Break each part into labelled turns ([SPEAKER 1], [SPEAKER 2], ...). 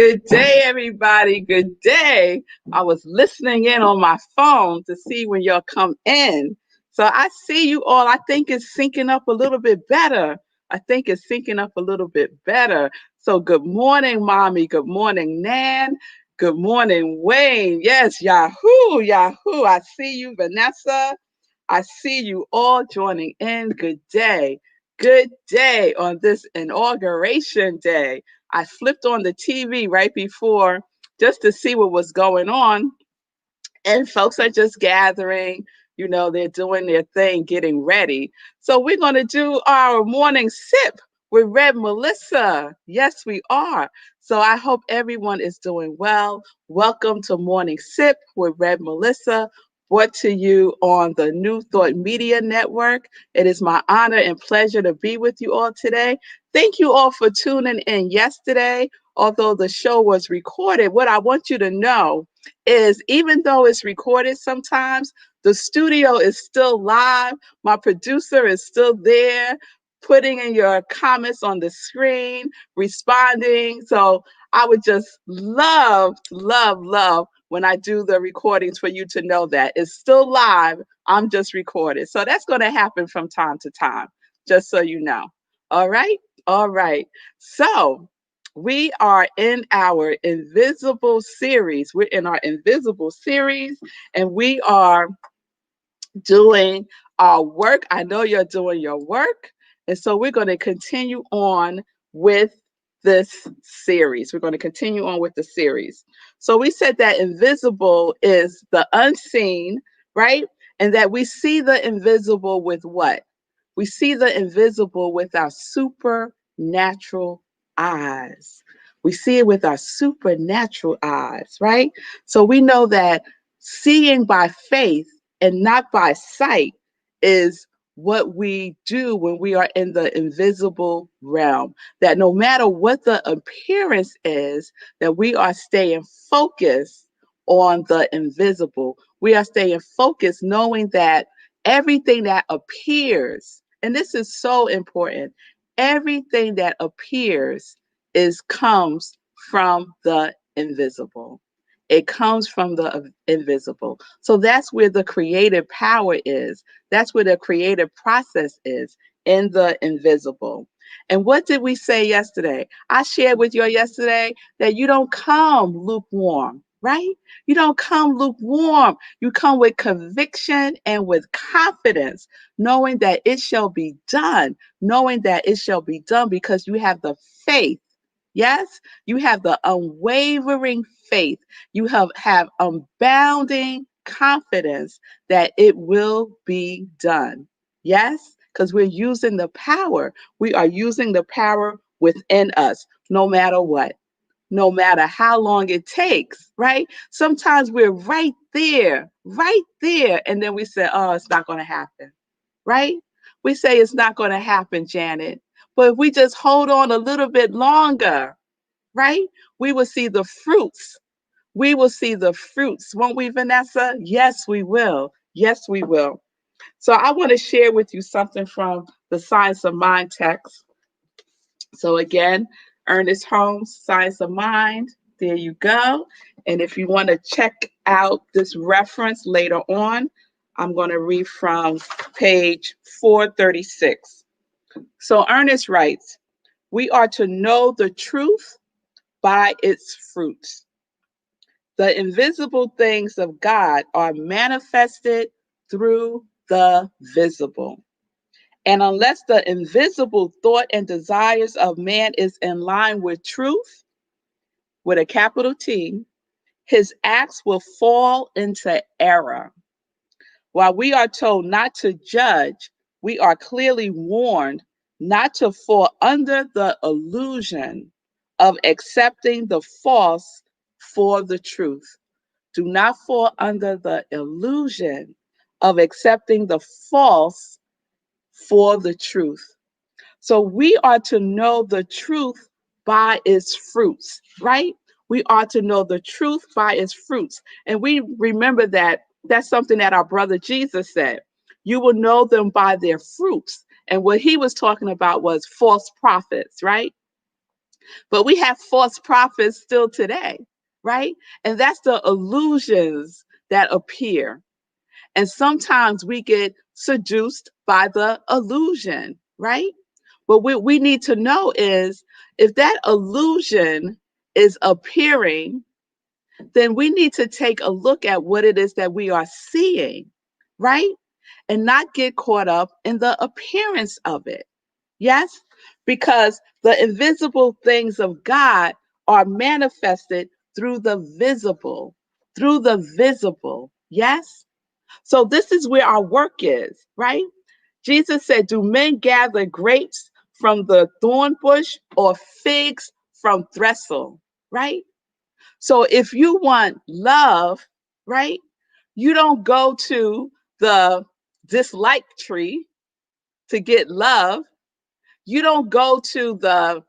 [SPEAKER 1] Good day, everybody. Good day. I was listening in on my phone to see when y'all come in. So I see you all. I think it's syncing up a little bit better. I think it's syncing up a little bit better. So good morning, Mommy. Good morning, Nan. Good morning, Wayne. Yes, Yahoo, Yahoo. I see you, Vanessa. I see you all joining in. Good day. Good day on this inauguration day. I flipped on the TV right before just to see what was going on, and folks are just gathering. They're doing their thing, getting ready. So we're going to do our morning sip with Red Melissa. Yes, we are. So I hope everyone is doing well. Welcome to Morning Sip with Red Melissa, brought to you on the New Thought Media Network. It is my honor and pleasure to be with you all today. Thank you all for tuning in yesterday. Although the show was recorded, what I want you to know is even though it's recorded sometimes, the studio is still live. My producer is still there, putting in your comments on the screen, responding. So I would just love, love, love when I do the recordings for you to know that it's still live. I'm just recorded. So that's going to happen from time to time, just so you know. All right. All right. So we are in our invisible series. We're in our invisible series, and we are doing our work. I know you're doing your work. And so we're going to continue on with this series. We're going to continue on with the series. So we said that invisible is the unseen, right? And that we see the invisible with what? We see the invisible with our supernatural eyes. We see it with our supernatural eyes, right? So we know that seeing by faith and not by sight is what we do when we are in the invisible realm. That no matter what the appearance is, that we are staying focused on the invisible. We are staying focused knowing that everything that appears, and this is so important, everything that appears is comes from the invisible. It comes from the invisible. So that's where the creative power is. That's where the creative process is, in the invisible. And what did we say yesterday? I shared with you yesterday that you don't come lukewarm, right? You don't come lukewarm. You come with conviction and with confidence, knowing that it shall be done, knowing that it shall be done because you have the faith. Yes, you have the unwavering faith. You have abounding confidence that it will be done. Yes, because we're using the power. We are using the power within us, no matter what, no matter how long it takes, right? Sometimes we're right there, and then we say, oh, it's not going to happen, right? We say it's not going to happen, Janet. But if we just hold on a little bit longer, right? We will see the fruits. We will see the fruits, won't we, Vanessa? Yes, we will. Yes, we will. So I want to share with you something from the Science of Mind text. So again, Ernest Holmes, Science of Mind. There you go. And if you want to check out this reference later on, I'm going to read from page 436. So Ernest writes, we are to know the truth by its fruits. The invisible things of God are manifested through the visible. And unless the invisible thought and desires of man is in line with truth, with a capital T, his acts will fall into error. While we are told not to judge, we are clearly warned not to fall under the illusion of accepting the false for the truth. Do not fall under the illusion of accepting the false for the truth. So we are to know the truth by its fruits, right? We are to know the truth by its fruits. And we remember that that's something that our brother Jesus said. You will know them by their fruits. And what he was talking about was false prophets, right? But we have false prophets still today, right? And that's the illusions that appear. And sometimes we get seduced by the illusion, right? What we need to know is if that illusion is appearing, then we need to take a look at what it is that we are seeing, right? And not get caught up in the appearance of it. Yes? Because the invisible things of God are manifested through the visible, through the visible. Yes? So this is where our work is, right? Jesus said, do men gather grapes from the thorn bush or figs from thistle, right? So if you want love, right, you don't go to the dislike tree to get love. You don't go to the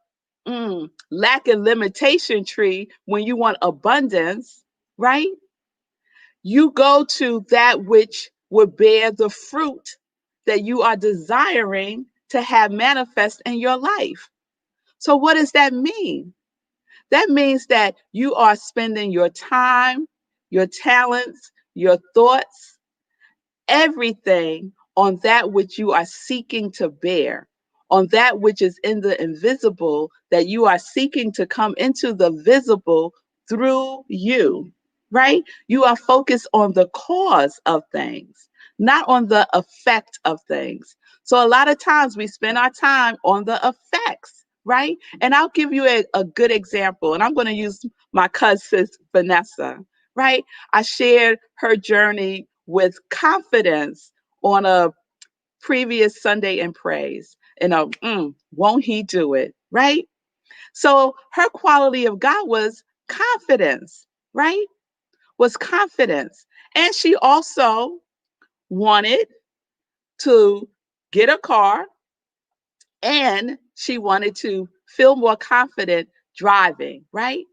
[SPEAKER 1] lack and limitation tree when you want abundance, right? You go to that which would bear the fruit that you are desiring to have manifest in your life. So, what does that mean? That means that you are spending your time, your talents, your thoughts, everything on that which you are seeking to bear, on that which is in the invisible, that you are seeking to come into the visible through you, right? You are focused on the cause of things, not on the effect of things. So a lot of times we spend our time on the effects, right? And I'll give you a good example, and I'm going to use my cousin Vanessa, right? I shared her journey with confidence on a previous Sunday in praise. And won't he do it? Right? So her quality of God was confidence, right? Was confidence. And she also wanted to get a car and she wanted to feel more confident driving, right?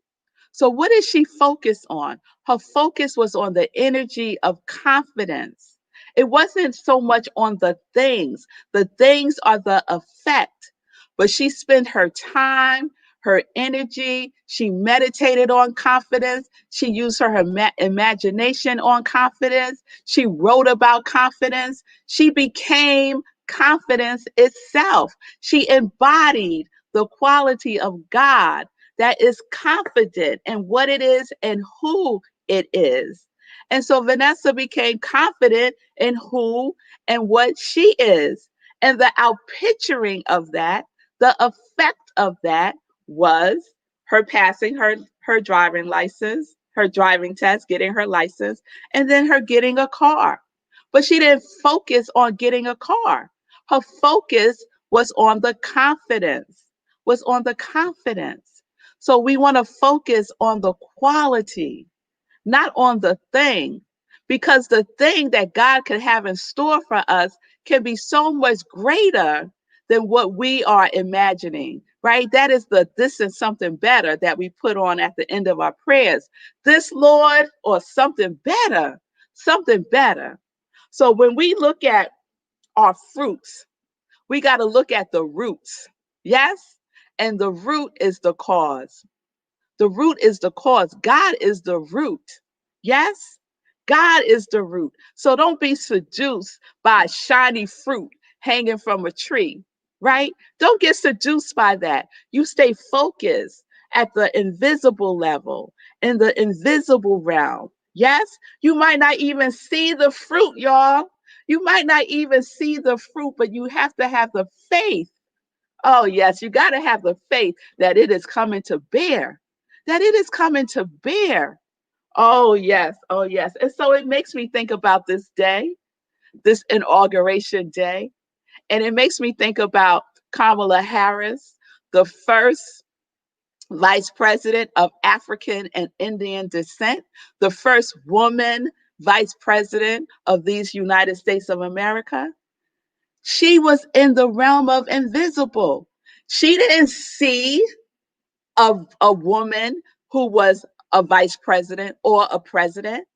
[SPEAKER 1] So, what did she focus on? Her focus was on the energy of confidence. It wasn't so much on the things. The things are the effect, but she spent her time, her energy. She meditated on confidence. She used her imagination on confidence. She wrote about confidence. She became confidence itself. She embodied the quality of God that is confident in what it is and who it is. And so Vanessa became confident in who and what she is. And the outpicturing of that, the effect of that was her passing her driving license, her driving test, getting her license, and then her getting a car. But she didn't focus on getting a car. Her focus was on the confidence, was on the confidence. So we want to focus on the quality, not on the thing, because the thing that God could have in store for us can be so much greater than what we are imagining, right? That is the this and something better that we put on at the end of our prayers. This, Lord, or something better, something better. So when we look at our fruits, we got to look at the roots. Yes? And the root is the cause. The root is the cause. God is the root. Yes? God is the root. So don't be seduced by shiny fruit hanging from a tree, right? Don't get seduced by that. You stay focused at the invisible level, in the invisible realm. Yes? You might not even see the fruit, y'all. You might not even see the fruit, but you have to have the faith. Oh, yes, you got to have the faith that it is coming to bear, that it is coming to bear. Oh, yes. Oh, yes. And so it makes me think about this day, this inauguration day. And it makes me think about Kamala Harris, the first vice president of African and Indian descent, the first woman vice president of these United States of America. She was in the realm of invisible. She didn't see a woman who was a vice president or a president.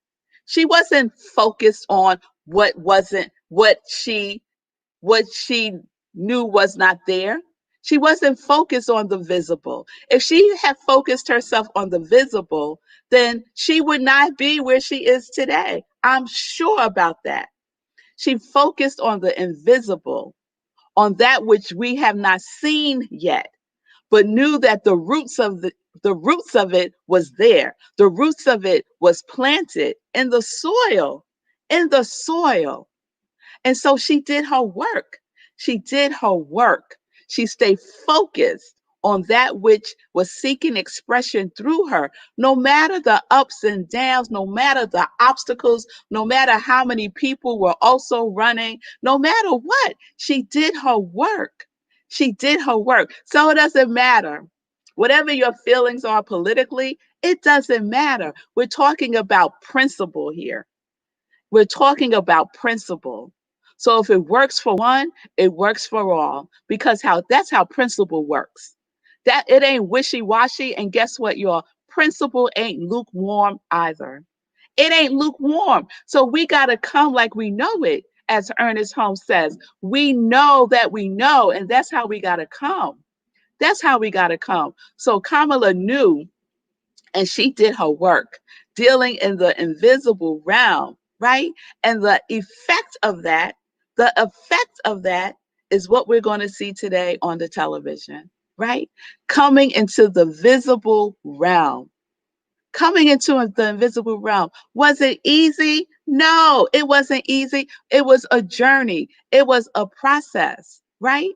[SPEAKER 1] She wasn't focused on what wasn't what she knew was not there. She wasn't focused on the visible. If she had focused herself on the visible, then she would not be where she is today. I'm sure about that. She focused on the invisible, on that which we have not seen yet, but knew that the roots of it was there. The roots of it was planted in the soil, in the soil. And so she did her work. She did her work. She stayed focused on that which was seeking expression through her, no matter the ups and downs, no matter the obstacles, no matter how many people were also running, no matter what, she did her work. She did her work. So it doesn't matter. Whatever your feelings are politically, it doesn't matter. We're talking about principle here. We're talking about principle. So if it works for one, it works for all because how that's how principle works. That it ain't wishy-washy, and guess what, your principle ain't lukewarm either. It ain't lukewarm. So we got to come like we know it. As Ernest Holmes says, we know that we know, and that's how we got to come. That's how we got to come. So Kamala knew, and she did her work dealing in the invisible realm, right? And the effect of that is what we're going to see today on the television, right? Coming into the visible realm. Coming into the invisible realm. Was it easy? No, it wasn't easy. It was a journey. It was a process, right?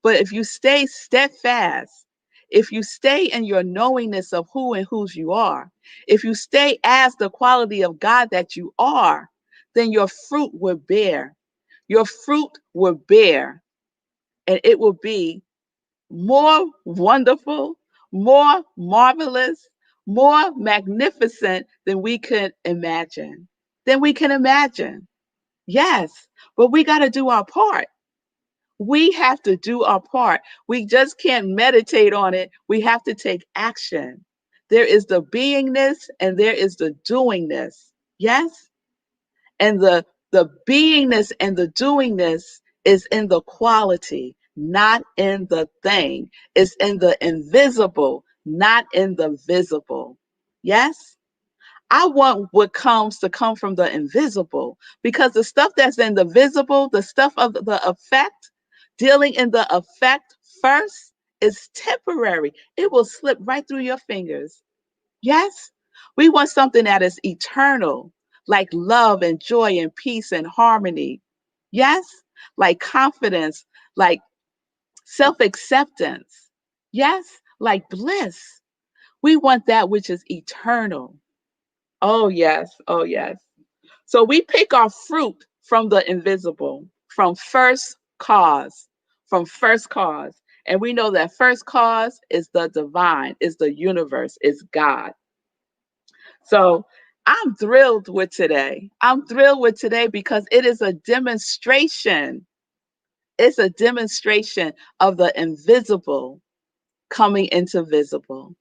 [SPEAKER 1] But if you stay steadfast, if you stay in your knowingness of who and whose you are, if you stay as the quality of God that you are, then your fruit will bear. Your fruit will bear, and it will be more wonderful, more marvelous, more magnificent than we could imagine. Than we can imagine. Yes, but we got to do our part. We have to do our part. We just can't meditate on it. We have to take action. There is the beingness and there is the doingness. Yes? And the beingness and the doingness is in the quality, not in the thing. It's in the invisible, not in the visible. Yes? I want what comes to come from the invisible because the stuff that's in the visible, the stuff of the effect, dealing in the effect first is temporary. It will slip right through your fingers. Yes, we want something that is eternal, like love and joy and peace and harmony. Yes, like confidence, like self acceptance. Yes, like bliss. We want that which is eternal. Oh, yes. Oh, yes. So we pick our fruit from the invisible, from first cause, from first cause. And we know that first cause is the divine, is the universe, is God. So I'm thrilled with today. I'm thrilled with today because it is a demonstration. It's a demonstration of the invisible coming into visible.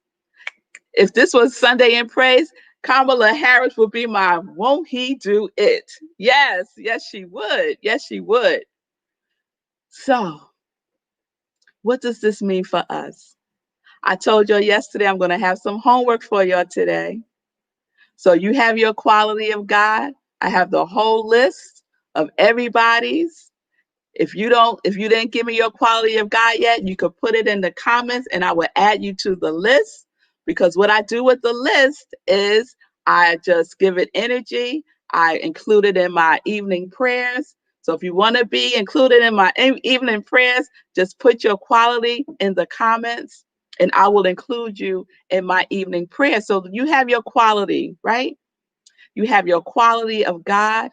[SPEAKER 1] If this was Sunday in Praise, Kamala Harris would be my won't he do it? Yes, yes, she would. Yes, she would. So, what does this mean for us? I told y'all yesterday I'm going to have some homework for y'all today. So, you have your quality of God. I have the whole list of everybody's. If you didn't give me your quality of God yet, you could put it in the comments and I will add you to the list. Because what I do with the list is I just give it energy. I include it in my evening prayers. So if you want to be included in my evening prayers, just put your quality in the comments and I will include you in my evening prayer. So you have your quality, right? You have your quality of God.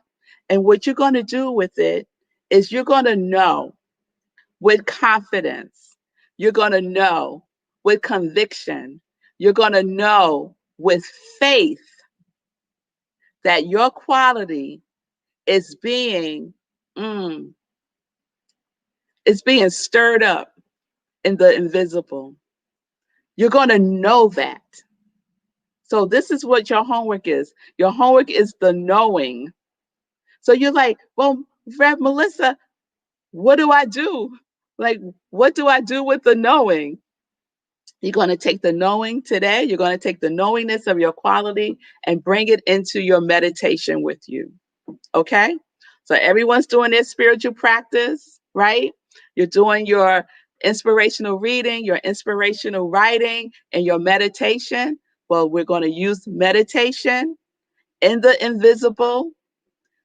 [SPEAKER 1] And what you're going to do with it is you're going to know with confidence. You're going to know with conviction. You're going to know with faith that your quality is mm, is being stirred up in the invisible. You're going to know that. So this is what your homework is. Your homework is the knowing. So you're like, well, Rev Melissa, what do I do? Like, what do I do with the knowing? You're going to take the knowing today, you're going to take the knowingness of your quality and bring it into your meditation with you. Okay? So everyone's doing their spiritual practice, right? You're doing your inspirational reading, your inspirational writing, and your meditation. Well, we're going to use meditation in the invisible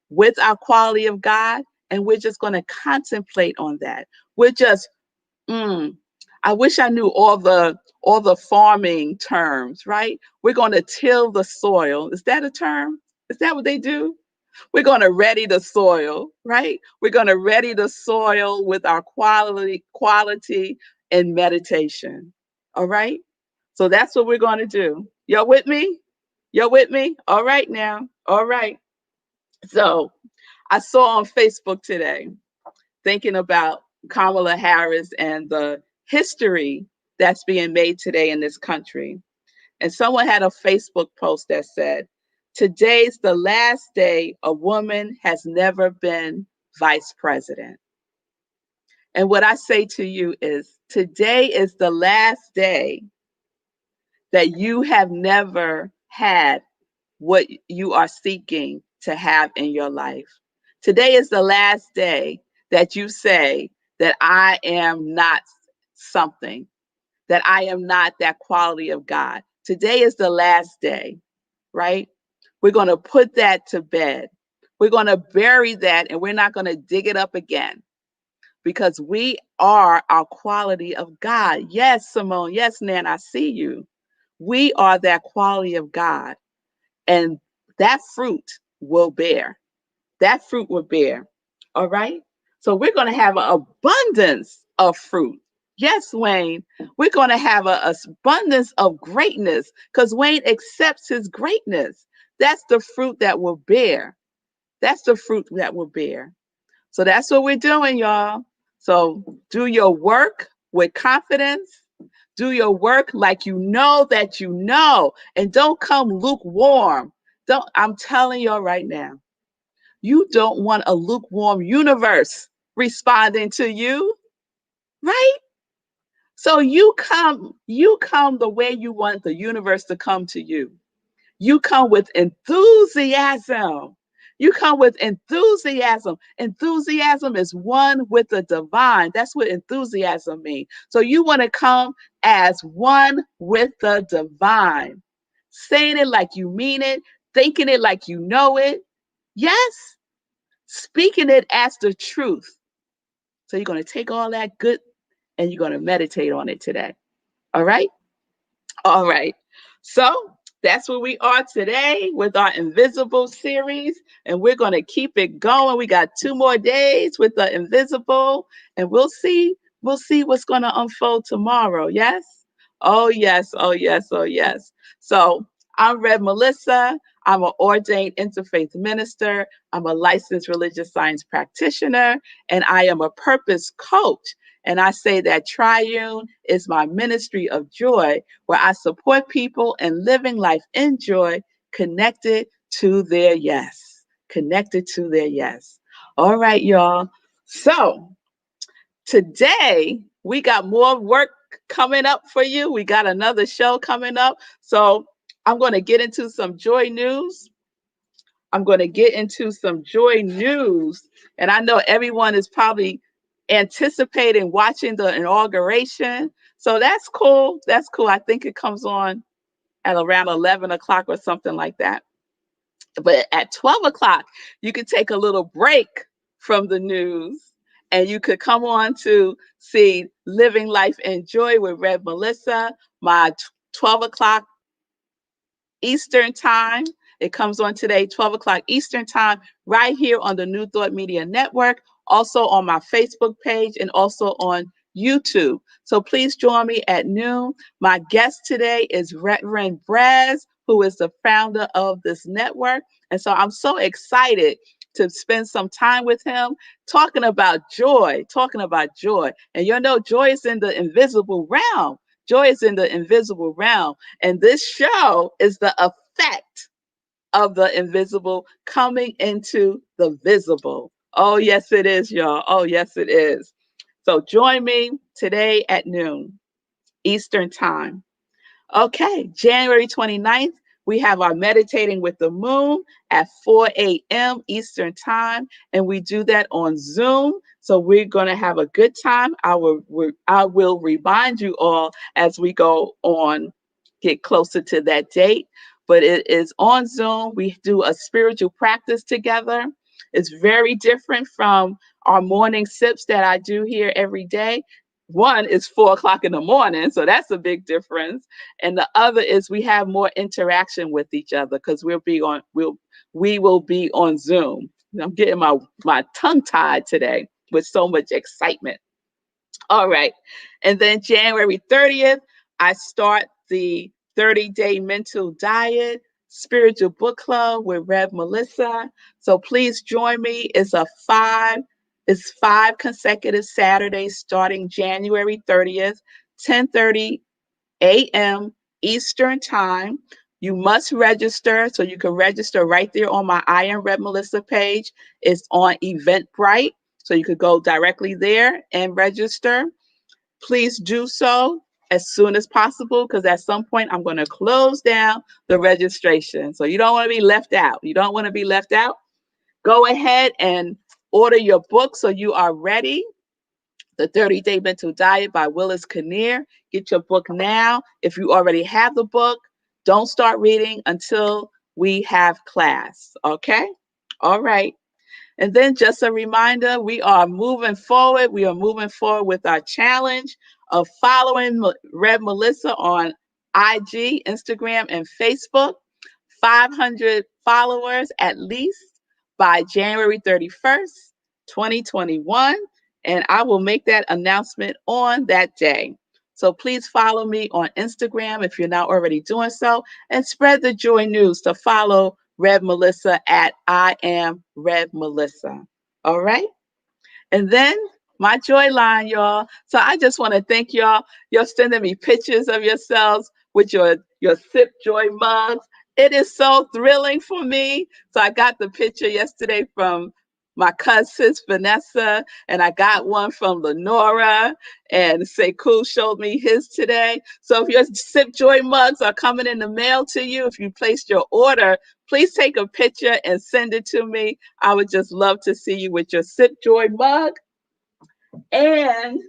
[SPEAKER 1] with our quality of God, and we're just going to contemplate on that. We're just Mm, I wish I knew all the farming terms, right? We're going to till the soil. Is that a term? Is that what they do? We're going to ready the soil, right? We're going to ready the soil with our quality and meditation. All right? So that's what we're going to do. Y'all with me? Y'all with me? All right now. All right. So I saw on Facebook today thinking about Kamala Harris and the history that's being made today in this country. And someone had a Facebook post that said, "Today's the last day a woman has never been vice president." And what I say to you is, today is the last day that you have never had what you are seeking to have in your life. Today is the last day that you say that I am not something, that I am not that quality of God. Today is the last day, right? We're going to put that to bed. We're going to bury that and we're not going to dig it up again because we are our quality of God. Yes, Simone. Yes, Nan, I see you. We are that quality of God, and that fruit will bear. That fruit will bear. All right. So we're going to have an abundance of fruit. Yes, Wayne, we're going to have an abundance of greatness because Wayne accepts his greatness. That's the fruit that will bear. That's the fruit that will bear. So that's what we're doing, y'all. So do your work with confidence. Do your work like you know that you know, and don't come lukewarm. Don't, I'm telling y'all right now, you don't want a lukewarm universe responding to you, right? So you come the way you want the universe to come to you. You come with enthusiasm. You come with enthusiasm. Enthusiasm is one with the divine. That's what enthusiasm means. So you want to come as one with the divine, saying it like you mean it, thinking it like you know it. Yes, speaking it as the truth. So you're going to take all that good and you're going to meditate on it today. All right? All right. So that's where we are today with our Invisible series. And we're going to keep it going. We got 2 more days with the Invisible, and we'll see what's going to unfold tomorrow. Yes? Oh, yes. Oh, yes. Oh, yes. So I'm Rev Melissa. I'm an ordained interfaith minister. I'm a licensed religious science practitioner, and I am a purpose coach. And I say that Triune is my ministry of joy, where I support people in living life in joy, connected to their yes. Connected to their yes. All right, y'all. So today we got more work coming up for you. We got another show coming up. So I'm going to get into some joy news. I'm going to get into some joy news. And I know everyone is probably anticipating watching the inauguration. So that's cool. That's cool. I think it comes on at around 11 o'clock or something like that. But at 12 o'clock, you could take a little break from the news and you could come on to see Living Life in Joy with Rev Melissa, my 12 o'clock Eastern time. It comes on today, 12 o'clock Eastern time, right here on the New Thought Media Network, also on my Facebook page and also on YouTube. So please join me at noon. My guest today is Reverend Braz, who is the founder of this network. And so I'm so excited to spend some time with him talking about joy, talking about joy. And you know, joy is in the invisible realm. Joy is in the invisible realm. And this show is the effect of the invisible coming into the visible. Oh, yes, it is, y'all. Oh, yes, it is. So join me today at noon Eastern Time. Okay, January 29th, we have our Meditating with the Moon at 4 a.m. Eastern Time, and we do that on Zoom. So we're going to have a good time. I will remind you all as we go on, get closer to that date. But it is on Zoom. We do a spiritual practice together. It's very different from our morning sips that I do here every day. One is 4 o'clock in the morning, so that's a big difference, and the other is we have more interaction with each other because we will be on Zoom. I'm getting my tongue tied today with so much excitement. All right. And then January 30th, I start the 30-day mental diet spiritual book club with Rev Melissa. So please join me. It's five consecutive Saturdays starting January 30th, 10:30 a.m. Eastern Time. You must register, so you can register right there on my I Am Red Melissa page. It's on Eventbrite, so you could go directly there and register. Please do so as soon as possible because at some point I'm going to close down the registration. So you don't want to be left out. You don't want to be left out. Go ahead and order your book so you are ready. The 30-Day Mental Diet by Willis Kinnear. Get your book now. If you already have the book, don't start reading until we have class. Okay? All right. And then just a reminder, we are moving forward. We are moving forward with our challenge of following Red Melissa on IG, Instagram, and Facebook. 500 followers at least by January 31st, 2021. And I will make that announcement on that day. So please follow me on Instagram if you're not already doing so, and spread the joy news to follow Rev Melissa at I Am Rev Melissa. All right. And then my joy line, y'all. So I just want to thank y'all. You're sending me pictures of yourselves with your Sip Joy mugs. It is so thrilling for me. So I got the picture yesterday from my cousin Vanessa, and I got one from Lenora, and Sekou showed me his today. So if your Sip Joy mugs are coming in the mail to you, if you placed your order, please take a picture and send it to me. I would just love to see you with your Sip Joy mug. And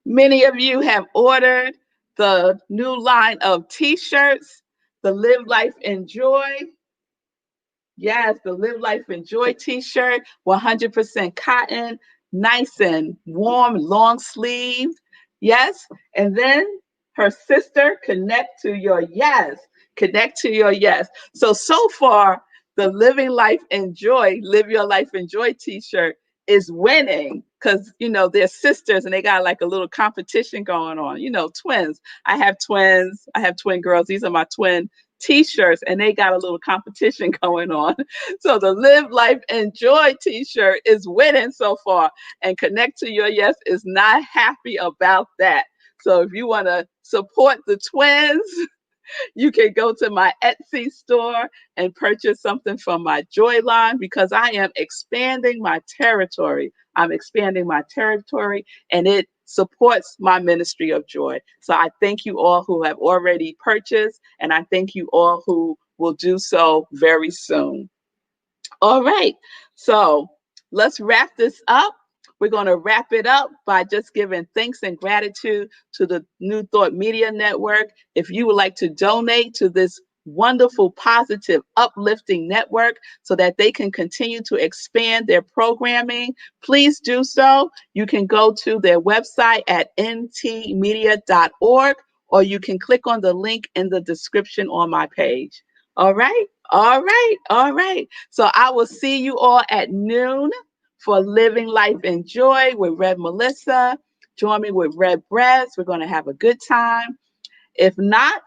[SPEAKER 1] many of you have ordered the new line of t-shirts, the Live Life Enjoy. Yes, the Live Life Enjoy t-shirt, 100% cotton, nice and warm, long sleeve. Yes. And then her sister, Connect to Your Yes. Connect to Your Yes. So far, the Living Life Enjoy, Live Your Life Enjoy t-shirt is winning because, they're sisters and they got like a little competition going on. Twins. I have twins. I have twin girls. These are my twin t-shirts and they got a little competition going on. So the Live Life Enjoy t-shirt is winning so far, and Connect to Your Yes is not happy about that. So if you want to support the twins, you can go to my Etsy store and purchase something from my Joy line because I am expanding my territory. I'm expanding my territory and it supports my ministry of joy. So I thank you all who have already purchased, and I thank you all who will do so very soon. All right. So let's wrap this up. We're going to wrap it up by just giving thanks and gratitude to the New Thought Media Network. If you would like to donate to this wonderful, positive, uplifting network so that they can continue to expand their programming, please do so. You can go to their website at ntmedia.org, or you can click on the link in the description on my page. All right. All right. All right. So I will see you all at noon for Living Life in Joy with Red Melissa. Join me with Red Breads. We're going to have a good time. If not,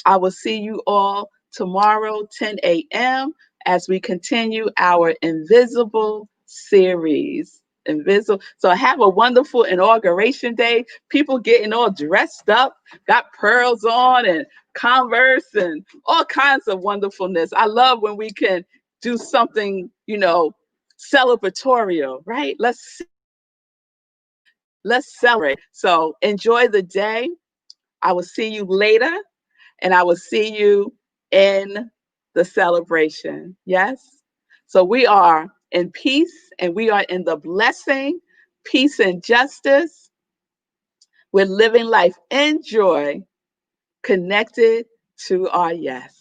[SPEAKER 1] I will see you all tomorrow, 10 a.m., as we continue our Invisible series. Invisible. So have a wonderful inauguration day. People getting all dressed up, got pearls on and Converse and all kinds of wonderfulness. I love when we can do something, celebratory, right? Let's Let's celebrate. So enjoy the day. I will see you later, and I will see you in the celebration. Yes? So we are in peace and we are in the blessing, peace and justice. We're living life in joy, connected to our yes.